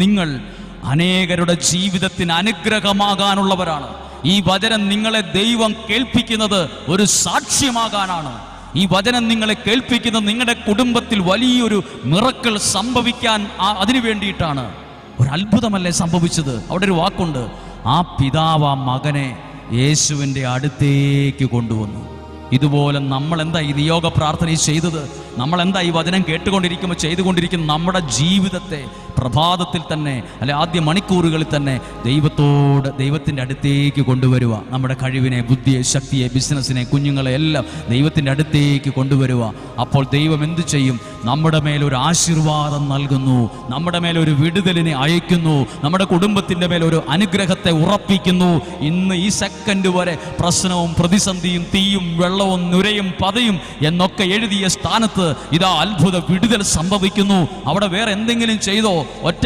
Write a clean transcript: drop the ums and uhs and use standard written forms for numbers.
നിങ്ങൾ അനേകരുടെ ജീവിതത്തിന് അനുഗ്രഹമാകാനുള്ളവരാണ്. ഈ വചനം നിങ്ങളെ ദൈവം കേൾപ്പിക്കുന്നത് ഒരു സാക്ഷ്യമാകാനാണ്. ഈ വചനം നിങ്ങളെ കേൾപ്പിക്കുന്നത് നിങ്ങളുടെ കുടുംബത്തിൽ വലിയൊരു മിറക്കിൾ സംഭവിക്കാൻ അതിനു വേണ്ടിയിട്ടാണ്. ഒരു അത്ഭുതമല്ലേ സംഭവിച്ചത്? അവിടെ ഒരു വാക്കുണ്ട്, ആ പിതാവ് ആ മകനെ യേശുവിൻ്റെ അടുത്തേക്ക് കൊണ്ടുവന്നു. ഇതുപോലെ നമ്മൾ എന്താ ഈ നിയോഗ പ്രാർത്ഥന ചെയ്തത്? നമ്മൾ എന്താ ഈ വചനം കേട്ടുകൊണ്ടിരിക്കുമ്പോൾ ചെയ്തുകൊണ്ടിരിക്കുന്ന നമ്മുടെ ജീവിതത്തെ പ്രഭാതത്തിൽ തന്നെ അല്ലെ ആദ്യ മണിക്കൂറുകളിൽ തന്നെ ദൈവത്തിൻ്റെ അടുത്തേക്ക് കൊണ്ടുവരിക. നമ്മുടെ കഴിവിനെ, ബുദ്ധിയെ, ശക്തിയെ, ബിസിനസ്സിനെ, കുഞ്ഞുങ്ങളെ എല്ലാം ദൈവത്തിൻ്റെ അടുത്തേക്ക് കൊണ്ടുവരിക. അപ്പോൾ ദൈവം എന്തു ചെയ്യും? നമ്മുടെ മേലൊരു ആശീർവാദം നൽകുന്നു, നമ്മുടെ മേലൊരു വിടുതലിനെ അയക്കുന്നു, നമ്മുടെ കുടുംബത്തിൻ്റെ മേലൊരു അനുഗ്രഹത്തെ ഉറപ്പിക്കുന്നു. ഇന്ന് ഈ സെക്കൻഡ് വരെ പ്രശ്നവും പ്രതിസന്ധിയും തീയും വെള്ളവും നുരയും പതയും എന്നൊക്കെ എഴുതിയ സ്ഥാനത്ത് ഇതാ അത്ഭുത വിടുതൽ സംഭവിക്കുന്നു. അവിടെ വേറെ എന്തെങ്കിലും ചെയ്തോ? ഒറ്റ